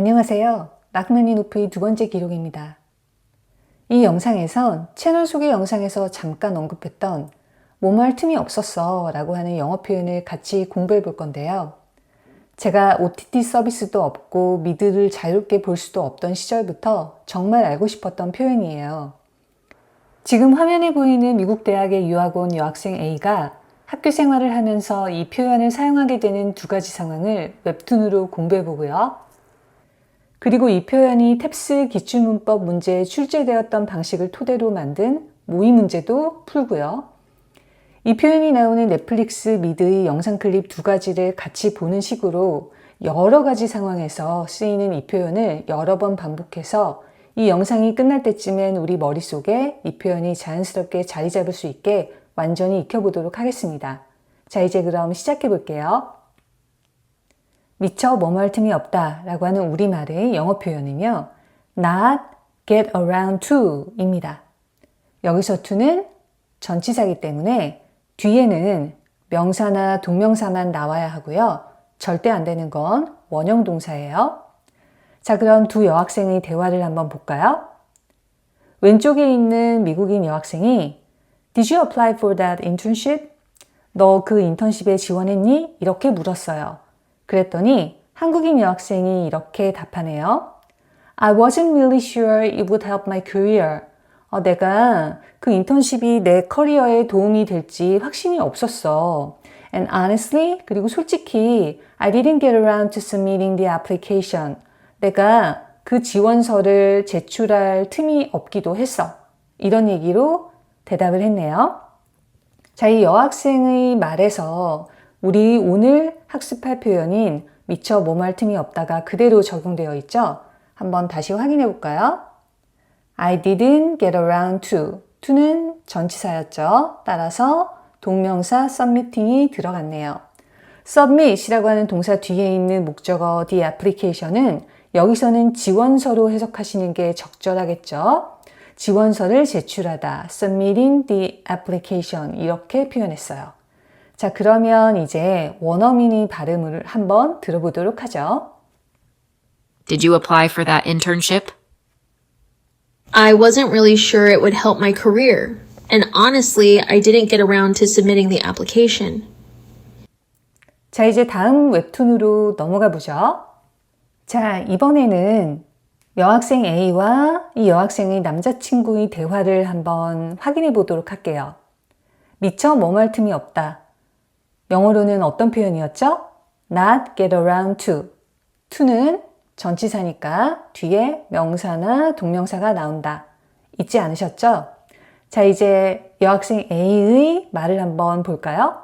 안녕하세요. 라흐마니노프의 두 번째 기록입니다. 이 영상에선 채널 소개 영상에서 잠깐 언급했던 뭐뭐 할 틈이 없었어 라고 하는 영어 표현을 같이 공부해 볼 건데요. 제가 OTT 서비스도 없고 미드를 자유롭게 볼 수도 없던 시절부터 정말 알고 싶었던 표현이에요. 지금 화면에 보이는 미국 대학에 유학 온 여학생 A가 학교 생활을 하면서 이 표현을 사용하게 되는 두 가지 상황을 웹툰으로 공부해 보고요. 그리고 이 표현이 탭스 기출문법 문제에 출제되었던 방식을 토대로 만든 모의 문제도 풀고요. 이 표현이 나오는 넷플릭스 미드의 영상 클립 두 가지를 같이 보는 식으로 여러 가지 상황에서 쓰이는 이 표현을 여러 번 반복해서 이 영상이 끝날 때쯤엔 우리 머릿속에 이 표현이 자연스럽게 자리 잡을 수 있게 완전히 익혀보도록 하겠습니다. 자, 이제 그럼 시작해 볼게요. 미처 뭐뭐 할 틈이 없다 라고 하는 우리말의 영어 표현은요. not get around to 입니다. 여기서 to는 전치사이기 때문에 뒤에는 명사나 동명사만 나와야 하고요. 절대 안 되는 건 원형 동사예요. 자, 그럼 두 여학생의 대화를 한번 볼까요? 왼쪽에 있는 미국인 여학생이 Did you apply for that internship? 너 그 인턴십에 지원했니? 이렇게 물었어요. 그랬더니 한국인 여학생이 이렇게 답하네요. I wasn't really sure it would help my career. 내가 그 인턴십이 내 커리어에 도움이 될지 확신이 없었어. And honestly, 그리고 솔직히 I didn't get around to submitting the application. 내가 그 지원서를 제출할 틈이 없기도 했어. 이런 얘기로 대답을 했네요. 자, 이 여학생의 말에서 우리 오늘 학습할 표현인 미처 뭐뭐 할 틈이 없다가 그대로 적용되어 있죠? 한번 다시 확인해 볼까요? I didn't get around to. to는 전치사였죠. 따라서 동명사 submitting이 들어갔네요. submit이라고 하는 동사 뒤에 있는 목적어 the application은 여기서는 지원서로 해석하시는 게 적절하겠죠. 지원서를 제출하다, submitting the application 이렇게 표현했어요. 자, 그러면 이제 원어민의 발음을 한번 들어보도록 하죠. Did you apply for that internship? I wasn't really sure it would help my career, and honestly, I didn't get around to submitting the application. 자, 이제 다음 웹툰으로 넘어가 보죠. 자, 이번에는 여학생 A와 이 여학생의 남자친구의 대화를 한번 확인해 보도록 할게요. 미처 뭐뭐 할 틈이 없다. 영어로는 어떤 표현이었죠? not get around to. to는 전치사니까 뒤에 명사나 동명사가 나온다. 잊지 않으셨죠? 자, 이제 여학생 A의 말을 한번 볼까요?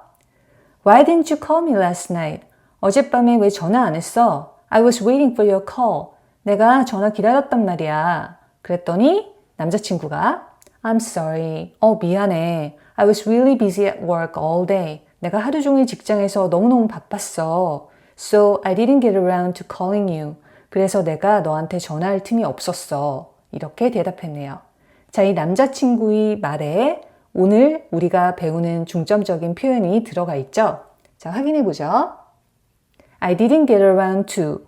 Why didn't you call me last night? 어젯밤에 왜 전화 안 했어? I was waiting for your call. 내가 전화 기다렸단 말이야. 그랬더니 남자친구가 I'm sorry. 미안해. I was really busy at work all day. 내가 하루 종일 직장에서 너무너무 바빴어. So I didn't get around to calling you. 그래서 내가 너한테 전화할 틈이 없었어. 이렇게 대답했네요. 자, 이 남자친구의 말에 오늘 우리가 배우는 중점적인 표현이 들어가 있죠? 자, 확인해 보죠. I didn't get around to.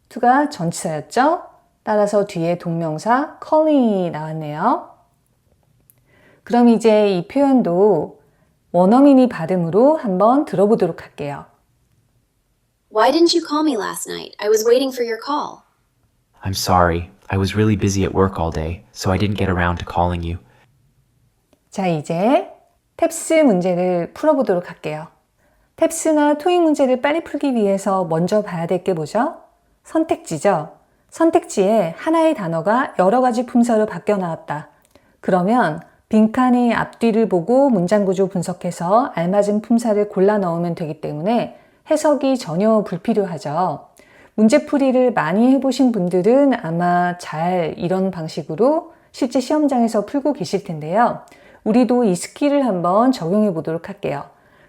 to가 전치사였죠? 따라서 뒤에 동명사 calling이 나왔네요. 그럼 이제 이 표현도 원어민이 발음으로 한번 들어보도록 할게요. Why didn't you call me last night? I was waiting for your call. I'm sorry. I was really busy at work all day, so I didn't get around to calling you. 자, 이제 탭스 문제를 풀어보도록 할게요. 탭스나 토익 문제를 빨리 풀기 위해서 먼저 봐야 될 게 뭐죠? 선택지죠. 선택지에 하나의 단어가 여러 가지 품사로 바뀌어 나왔다. 그러면 빈칸의 앞뒤를 보고 문장 구조 분석해서 알맞은 품사를 골라 넣으면 되기 때문에 해석이 전혀 불필요하죠. 문제풀이를 많이 해보신 분들은 아마 잘 이런 방식으로 실제 시험장에서 풀고 계실 텐데요. 우리도 이 스킬을 한번 적용해 보도록 할게요.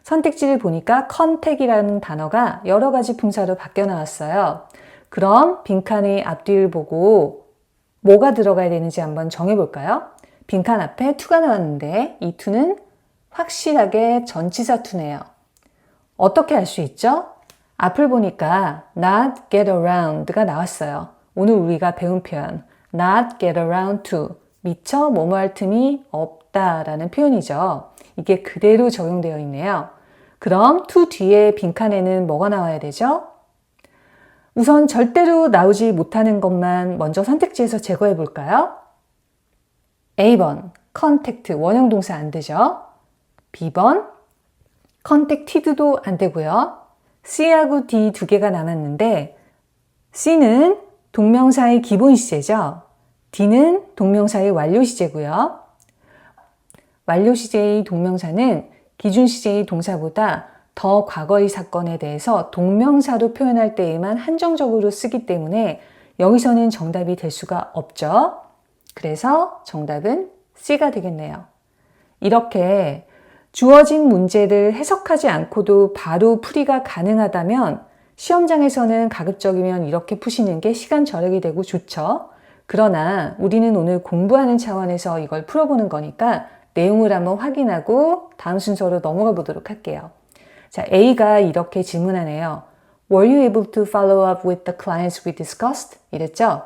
선택지를 보니까 컨택이라는 단어가 여러 가지 품사로 바뀌어 나왔어요. 그럼 빈칸의 앞뒤를 보고 뭐가 들어가야 되는지 한번 정해볼까요? 빈칸 앞에 to가 나왔는데 이 to는 확실하게 전치사 to네요. 어떻게 알 수 있죠? 앞을 보니까 not get around가 나왔어요. 오늘 우리가 배운 표현 not get around to 미처 뭐뭐 할 틈이 없다라는 표현이죠. 이게 그대로 적용되어 있네요. 그럼 to 뒤에 빈칸에는 뭐가 나와야 되죠? 우선 절대로 나오지 못하는 것만 먼저 선택지에서 제거해 볼까요? A번 contact 원형 동사 안 되죠? B번 contacted도 안 되고요. C하고 D 두 개가 남았는데 C는 동명사의 기본 시제죠. D는 동명사의 완료 시제고요. 완료 시제의 동명사는 기준 시제의 동사보다 더 과거의 사건에 대해서 동명사로 표현할 때에만 한정적으로 쓰기 때문에 여기서는 정답이 될 수가 없죠. 그래서 정답은 C가 되겠네요. 이렇게 주어진 문제를 해석하지 않고도 바로 풀이가 가능하다면 시험장에서는 가급적이면 이렇게 푸시는 게 시간 절약이 되고 좋죠. 그러나 우리는 오늘 공부하는 차원에서 이걸 풀어보는 거니까 내용을 한번 확인하고 다음 순서로 넘어가 보도록 할게요. 자, A가 이렇게 질문하네요. Were you able to follow up with the clients we discussed? 이랬죠?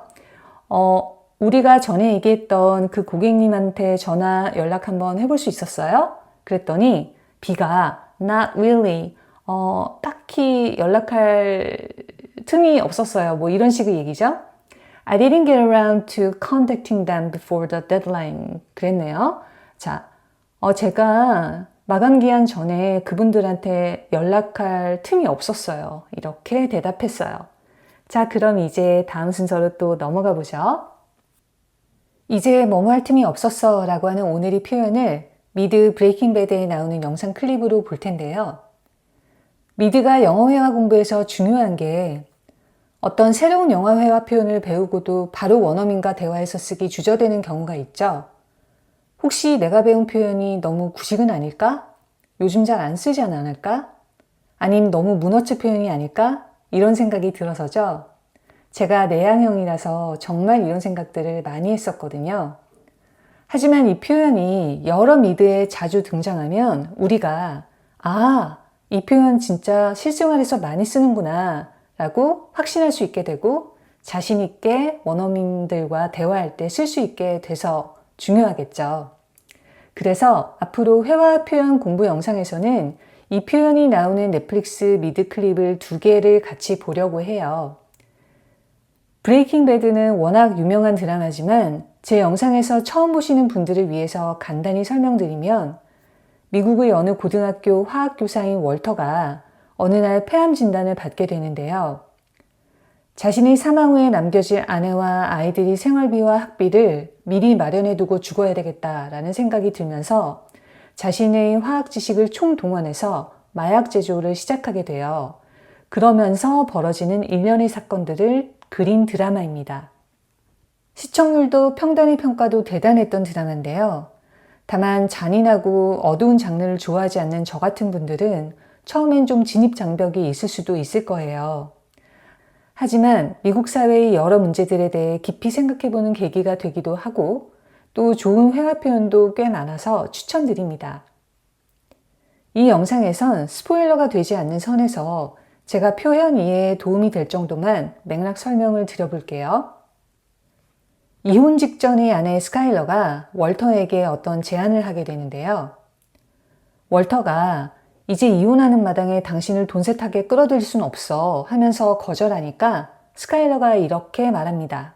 우리가 전에 얘기했던 그 고객님한테 전화 연락 한번 해볼 수 있었어요? 그랬더니 B가 not really, 딱히 연락할 틈이 없었어요. 뭐 이런 식의 얘기죠. I didn't get around to contacting them before the deadline. 그랬네요. 자, 제가 마감 기한 전에 그분들한테 연락할 틈이 없었어요. 이렇게 대답했어요. 자, 그럼 이제 다음 순서로 또 넘어가 보죠. 이제 뭐뭐 할 틈이 없었어 라고 하는 오늘의 표현을 미드 브레이킹 배드에 나오는 영상 클립으로 볼 텐데요. 미드가 영어 회화 공부에서 중요한 게 어떤 새로운 영어 회화 표현을 배우고도 바로 원어민과 대화해서 쓰기 주저되는 경우가 있죠. 혹시 내가 배운 표현이 너무 구식은 아닐까? 요즘 잘 안 쓰지 않을까? 아님 너무 문어체 표현이 아닐까? 이런 생각이 들어서죠. 제가 내향형이라서 정말 이런 생각들을 많이 했었거든요. 하지만 이 표현이 여러 미드에 자주 등장하면 우리가 이 표현 진짜 실생활에서 많이 쓰는구나 라고 확신할 수 있게 되고 자신 있게 원어민들과 대화할 때 쓸 수 있게 돼서 중요하겠죠. 그래서 앞으로 회화 표현 공부 영상에서는 이 표현이 나오는 넷플릭스 미드 클립을 2개를 같이 보려고 해요. 브레이킹 배드는 워낙 유명한 드라마지만 제 영상에서 처음 보시는 분들을 위해서 간단히 설명드리면 미국의 어느 고등학교 화학교사인 월터가 어느 날 폐암 진단을 받게 되는데요. 자신이 사망 후에 남겨질 아내와 아이들이 생활비와 학비를 미리 마련해두고 죽어야 되겠다라는 생각이 들면서 자신의 화학 지식을 총동원해서 마약 제조를 시작하게 돼요. 그러면서 벌어지는 일련의 사건들을 그린 드라마입니다. 시청률도 평단의 평가도 대단했던 드라마인데요. 다만 잔인하고 어두운 장르를 좋아하지 않는 저 같은 분들은 처음엔 좀 진입장벽이 있을 수도 있을 거예요. 하지만 미국 사회의 여러 문제들에 대해 깊이 생각해보는 계기가 되기도 하고 또 좋은 회화 표현도 꽤 많아서 추천드립니다. 이 영상에선 스포일러가 되지 않는 선에서 제가 표현 이해에 도움이 될 정도만 맥락 설명을 드려볼게요. 이혼 직전의 아내 스카일러가 월터에게 어떤 제안을 하게 되는데요. 월터가 이제 이혼하는 마당에 당신을 돈셋하게 끌어들일 순 없어 하면서 거절하니까 스카일러가 이렇게 말합니다.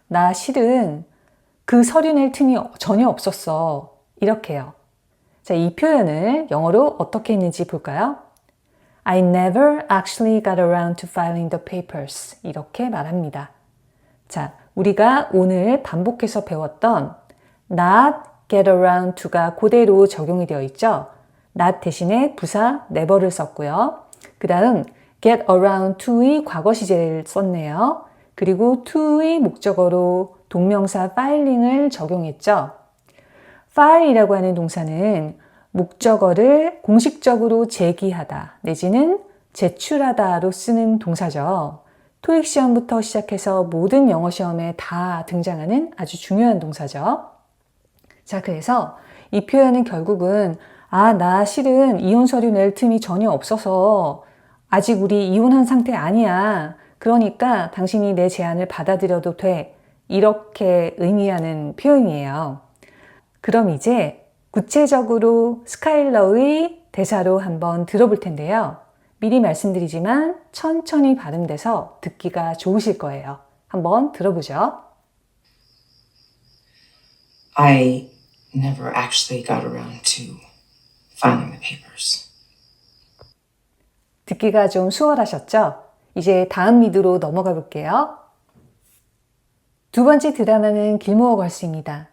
나 실은 그 서류 낼 틈이 전혀 없었어. 이렇게요. 자, 이 표현을 영어로 어떻게 했는지 볼까요? I never actually got around to filing the papers. 이렇게 말합니다. 자, 우리가 오늘 반복해서 배웠던 not get around to가 그대로 적용이 되어 있죠. not 대신에 부사 never를 썼고요. 그 다음 get around to의 과거 시제를 썼네요. 그리고 to의 목적어로 동명사 filing을 적용했죠. file이라고 하는 동사는 목적어를 공식적으로 제기하다 내지는 제출하다로 쓰는 동사죠. 토익 시험부터 시작해서 모든 영어 시험에 다 등장하는 아주 중요한 동사죠. 자, 그래서 이 표현은 결국은 나 실은 이혼 서류 낼 틈이 전혀 없어서 아직 우리 이혼한 상태 아니야. 그러니까 당신이 내 제안을 받아들여도 돼. 이렇게 의미하는 표현이에요. 그럼 이제 구체적으로 스카일러의 대사로 한번 들어볼 텐데요. 미리 말씀드리지만 천천히 발음돼서 듣기가 좋으실 거예요. 한번 들어보죠. I never actually got around to filing the papers. 듣기가 좀 수월하셨죠? 이제 다음 미드로 넘어가 볼게요. 두 번째 드라마는 길모어 걸스입니다.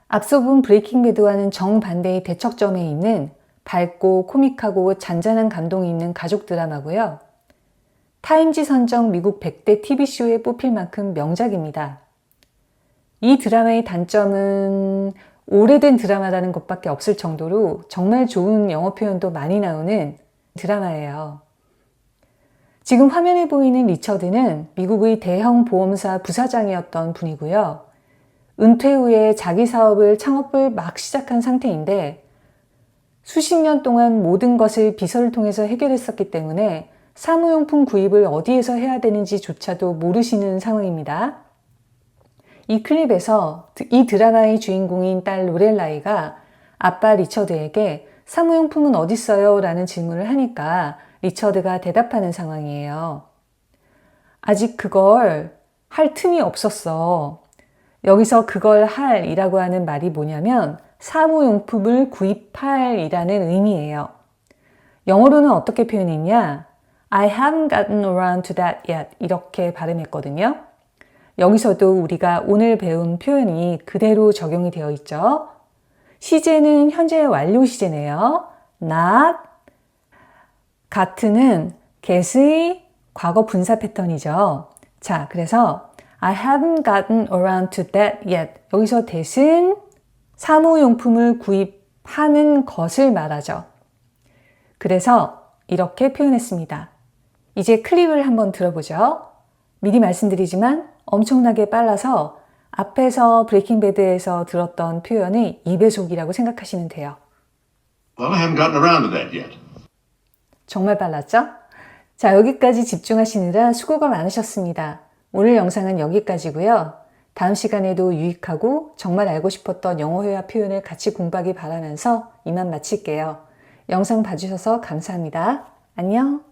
앞서 본 브레이킹 배드와는 정반대의 대척점에 있는 밝고 코믹하고 잔잔한 감동이 있는 가족 드라마고요. 타임지 선정 미국 100대 TV쇼에 뽑힐 만큼 명작입니다. 이 드라마의 단점은 오래된 드라마라는 것밖에 없을 정도로 정말 좋은 영어 표현도 많이 나오는 드라마예요. 지금 화면에 보이는 리처드는 미국의 대형 보험사 부사장이었던 분이고요. 은퇴 후에 자기 사업을 창업을 막 시작한 상태인데 수십 년 동안 모든 것을 비서를 통해서 해결했었기 때문에 사무용품 구입을 어디에서 해야 되는지조차도 모르시는 상황입니다. 이 클립에서 이 드라마의 주인공인 딸 로렐라이가 아빠 리처드에게 사무용품은 어디 있어요? 라는 질문을 하니까 리처드가 대답하는 상황이에요. 아직 그걸 할 틈이 없었어. 여기서 그걸 할 이라고 하는 말이 뭐냐면 사무용품을 구입할 이라는 의미예요. 영어로는 어떻게 표현했냐? I haven't gotten around to that yet 이렇게 발음했거든요. 여기서도 우리가 오늘 배운 표현이 그대로 적용이 되어 있죠. 시제는 현재 완료 시제네요. not got는 get의 과거 분사 패턴이죠. 자, 그래서 I haven't gotten around to that yet. 여기서 that은 사무용품을 구입하는 것을 말하죠. 그래서 이렇게 표현했습니다. 이제 클립을 한번 들어보죠. 미리 말씀드리지만 엄청나게 빨라서 앞에서 브레이킹 배드에서 들었던 표현의 2배속이라고 생각하시면 돼요. Well, I haven't gotten around to that yet. 정말 빨랐죠? 자, 여기까지 집중하시느라 수고가 많으셨습니다. 오늘 영상은 여기까지고요. 다음 시간에도 유익하고 정말 알고 싶었던 영어 회화 표현을 같이 공부하기 바라면서 이만 마칠게요. 영상 봐주셔서 감사합니다. 안녕!